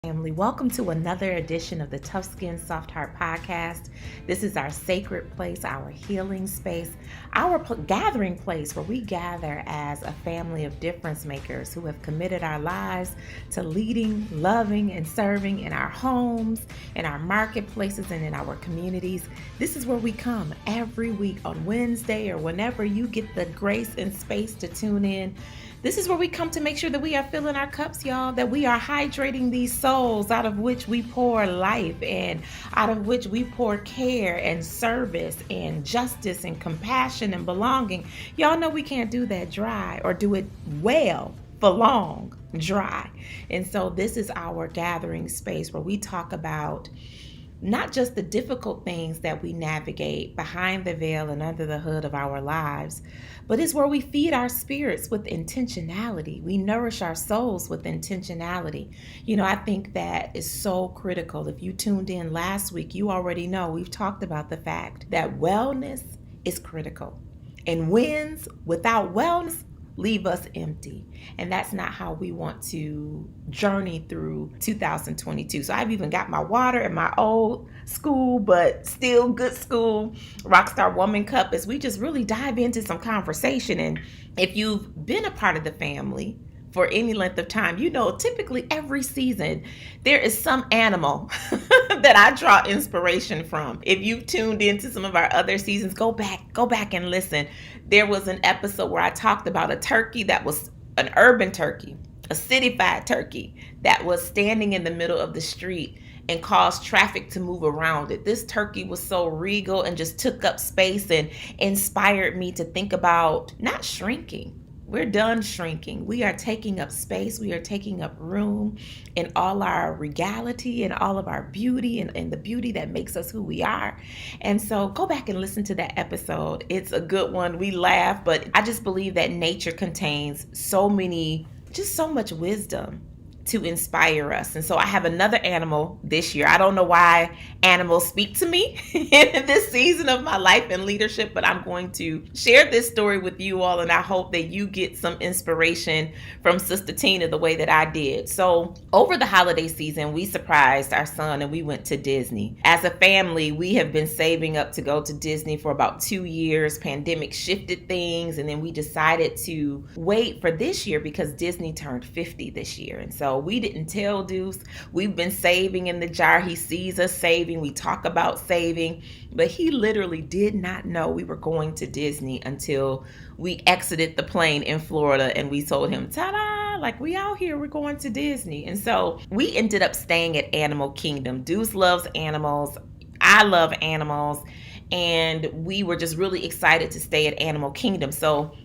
Family, welcome to another edition of the Tough Skin Soft Heart podcast. This is our sacred place, our healing space, our gathering place where we gather as a family of difference makers who have committed our lives to leading, loving, and serving in our homes, in our marketplaces, and in our communities. This is where we come every week on Wednesday or whenever you get the grace and space to tune in. This is where we come to make sure that we are filling our cups, y'all, that we are hydrating these souls out of which we pour life and out of which we pour care and service and justice and compassion and belonging. Y'all know we can't do that dry or do it well for long dry. And so this is our gathering space where we talk about not just the difficult things that we navigate behind the veil and under the hood of our lives, but it's where we feed our spirits with intentionality. We nourish our souls with intentionality. You know, I think that is so critical. If you tuned in last week, you already know we've talked about the fact that wellness is critical. And wins without wellness leave us empty. And that's not how we want to journey through 2022. So I've even got my water in my old school, but still good school, Rockstar Woman cup as we just really dive into some conversation. And if you've been a part of the family for any length of time, you know, typically every season, there is some animal that I draw inspiration from. If you've tuned into some of our other seasons, go back and listen. There was an episode where I talked about a turkey that was an urban turkey, a cityfied turkey that was standing in the middle of the street and caused traffic to move around it. This turkey was so regal and just took up space and inspired me to think about not shrinking. We're done shrinking. We are taking up space. We are taking up room in all our regality and all of our beauty and the beauty that makes us who we are. And so go back and listen to that episode. It's a good one. We laugh, but I just believe that nature contains so much wisdom to inspire us. And so I have another animal this year. I don't know why animals speak to me in this season of my life and leadership, but I'm going to share this story with you all, and I hope that you get some inspiration from Sister Tina the way that I did. So over the holiday season, we surprised our son and we went to Disney. As a family, we have been saving up to go to Disney for about 2 years. Pandemic shifted things, and then we decided to wait for this year because Disney turned 50 this year. And so we didn't tell Deuce. We've been saving in the jar. He sees us saving. We talk about saving, but he literally did not know we were going to Disney until we exited the plane in Florida and we told him, ta-da, like we out here, we're going to Disney. And so we ended up staying at Animal Kingdom. Deuce loves animals. I love animals. And we were just really excited to stay at Animal Kingdom. So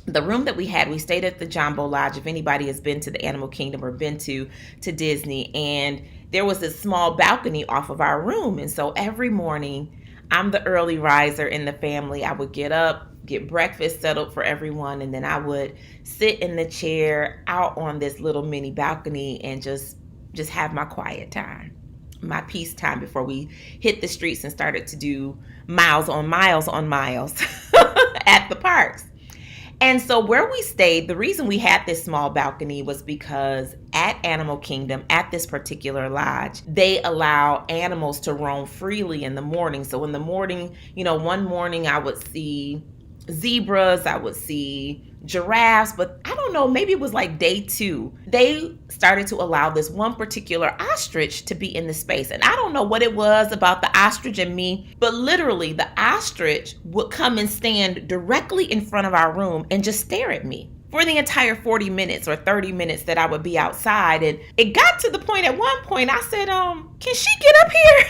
the room that we stayed at the Jumbo Lodge, if anybody has been to the Animal Kingdom or been to Disney, and there was this small balcony off of our room. And so every morning, I'm the early riser in the family. I would get up, get breakfast settled for everyone, and then I would sit in the chair out on this little mini balcony and just have my quiet time, my peace time before we hit the streets and started to do miles on miles on miles at the parks. And so where we stayed, the reason we had this small balcony was because at Animal Kingdom, at this particular lodge, they allow animals to roam freely in the morning. So in the morning, you know, one morning I would see zebras, I would see giraffes, but I don't know, maybe it was like day 2. They started to allow this one particular ostrich to be in the space. And I don't know what it was about the ostrich and me, but literally the ostrich would come and stand directly in front of our room and just stare at me for the entire 40 minutes or 30 minutes that I would be outside. And it got to the point at one point I said, can she get up here?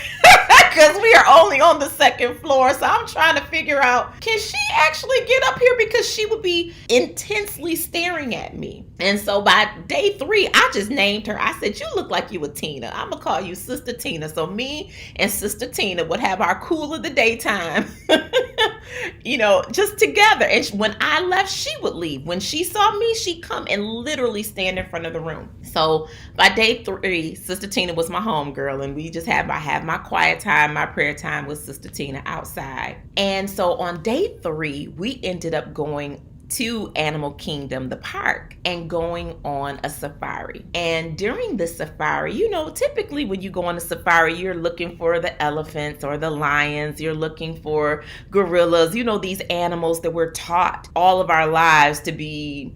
Because we are only on the 2nd floor. So I'm trying to figure out, can she actually get up here? Because she would be intensely staring at me. And so by day 3, I just named her. I said, you look like you a Tina. I'm going to call you Sister Tina. So me and Sister Tina would have our cool of the daytime, you know, just together. And when I left, she would leave. When she saw me, she'd come and literally stand in front of the room. So by day 3, Sister Tina was my homegirl, and we just I have my quiet time, my prayer time with Sister Tina outside. And so on day 3, we ended up going to Animal Kingdom, the park, and going on a safari. And during the safari, typically when you go on a safari, you're looking for the elephants or the lions, you're looking for gorillas, these animals that we're taught all of our lives to be,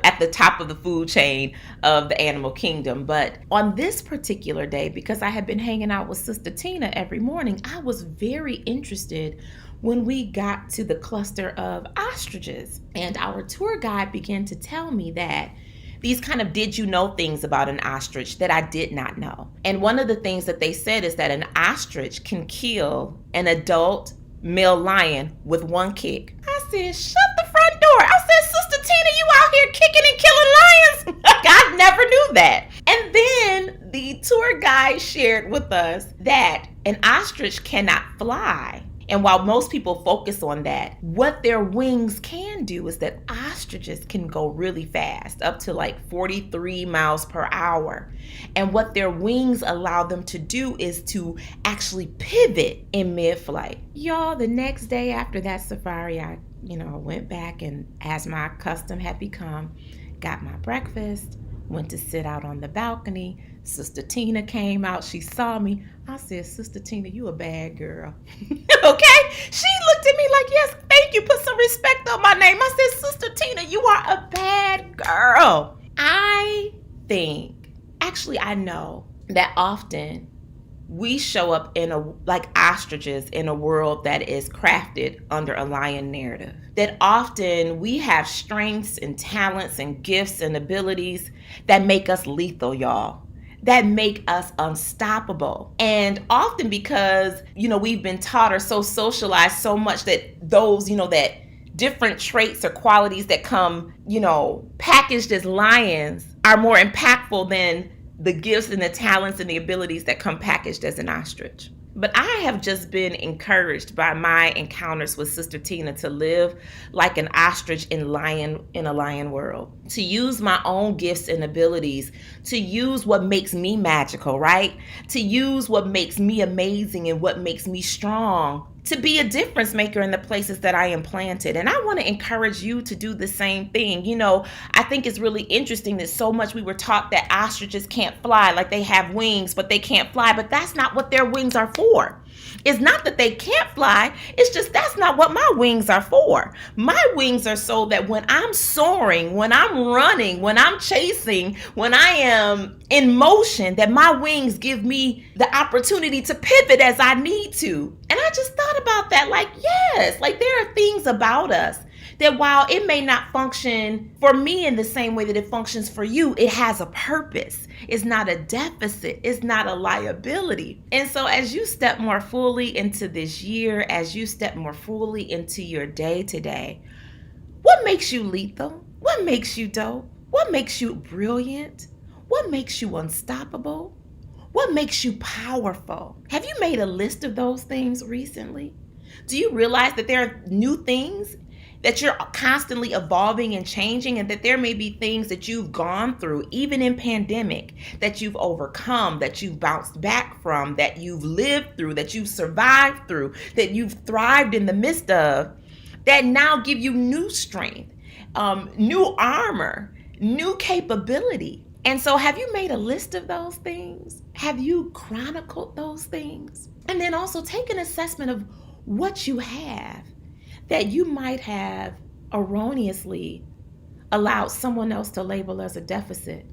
at the top of the food chain of the Animal Kingdom. But on this particular day, because I had been hanging out with Sister Tina every morning, I was very interested when we got to the cluster of ostriches. And our tour guide began to tell me that these kind of did you know things about an ostrich that I did not know. And one of the things that they said is that an ostrich can kill an adult male lion with one kick. I said, shut the front door. I said, Sister Tina, you out here kicking and killing lions? I never knew that. And then the tour guide shared with us that an ostrich cannot fly. And while most people focus on that, what their wings can do is that ostriches can go really fast, up to like 43 miles per hour. And what their wings allow them to do is to actually pivot in mid-flight. Y'all, the next day after that safari, I went back and, as my custom had become, got my breakfast, went to sit out on the balcony. Sister Tina came out. She saw me. I said, Sister Tina, you a bad girl. Okay? She looked at me like, yes, thank you. Put some respect on my name. I said, Sister Tina, you are a bad girl. I know that often we show up like ostriches in a world that is crafted under a lion narrative. That often we have strengths and talents and gifts and abilities that make us lethal, y'all. That make us unstoppable. And often because, we've been taught or so socialized so much that those, that different traits or qualities that come, packaged as lions are more impactful than the gifts and the talents and the abilities that come packaged as an ostrich. But I have just been encouraged by my encounters with Sister Tina to live like an ostrich in a lion world, to use my own gifts and abilities, to use what makes me magical, right? To use what makes me amazing and what makes me strong, to be a difference maker in the places that I am planted. And I want to encourage you to do the same thing. I think it's really interesting that so much we were taught that ostriches can't fly, like they have wings, but they can't fly. But that's not what their wings are for. It's not that they can't fly. It's just that's not what my wings are for. My wings are so that when I'm soaring, when I'm running, when I'm chasing, when I am in motion, that my wings give me the opportunity to pivot as I need to. And I just thought about that, like, yes, like there are things about us that while it may not function for me in the same way that it functions for you, it has a purpose. It's not a deficit. It's not a liability. And so as you step more fully into this year, as you step more fully into your day to day, what makes you lethal? What makes you dope? What makes you brilliant? What makes you unstoppable? What makes you powerful? Have you made a list of those things recently? Do you realize that there are new things that you're constantly evolving and changing, and that there may be things that you've gone through, even in pandemic, that you've overcome, that you've bounced back from, that you've lived through, that you've survived through, that you've thrived in the midst of, that now give you new strength, new armor, new capability. And so have you made a list of those things? Have you chronicled those things? And then also take an assessment of what you have that you might have erroneously allowed someone else to label as a deficit.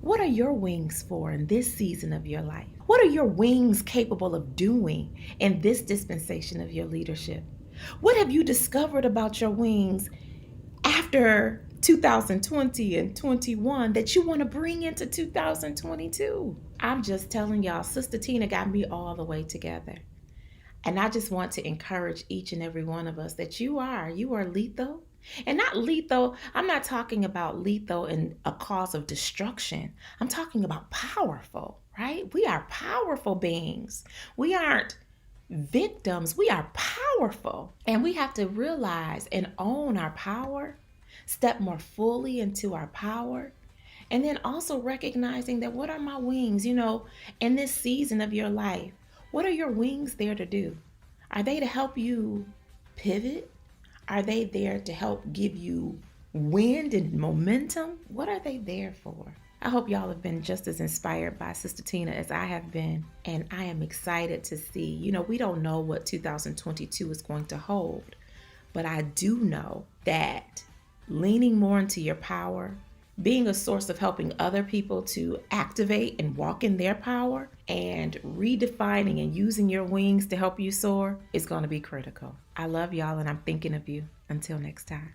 What are your wings for in this season of your life? What are your wings capable of doing in this dispensation of your leadership? What have you discovered about your wings after 2020 and 21 that you want to bring into 2022? I'm just telling y'all, Sister Tina got me all the way together. And I just want to encourage each and every one of us that you are lethal. And not lethal, I'm not talking about lethal in a cause of destruction. I'm talking about powerful, right? We are powerful beings. We aren't victims. We are powerful. And we have to realize and own our power, step more fully into our power. And then also recognizing that what are my wings, in this season of your life? What are your wings there to do? Are they to help you pivot? Are they there to help give you wind and momentum? What are they there for? I hope y'all have been just as inspired by Sister Tina as I have been. And I am excited to see, we don't know what 2022 is going to hold, but I do know that leaning more into your power, being a source of helping other people to activate and walk in their power, and redefining and using your wings to help you soar is going to be critical. I love y'all and I'm thinking of you. Until next time.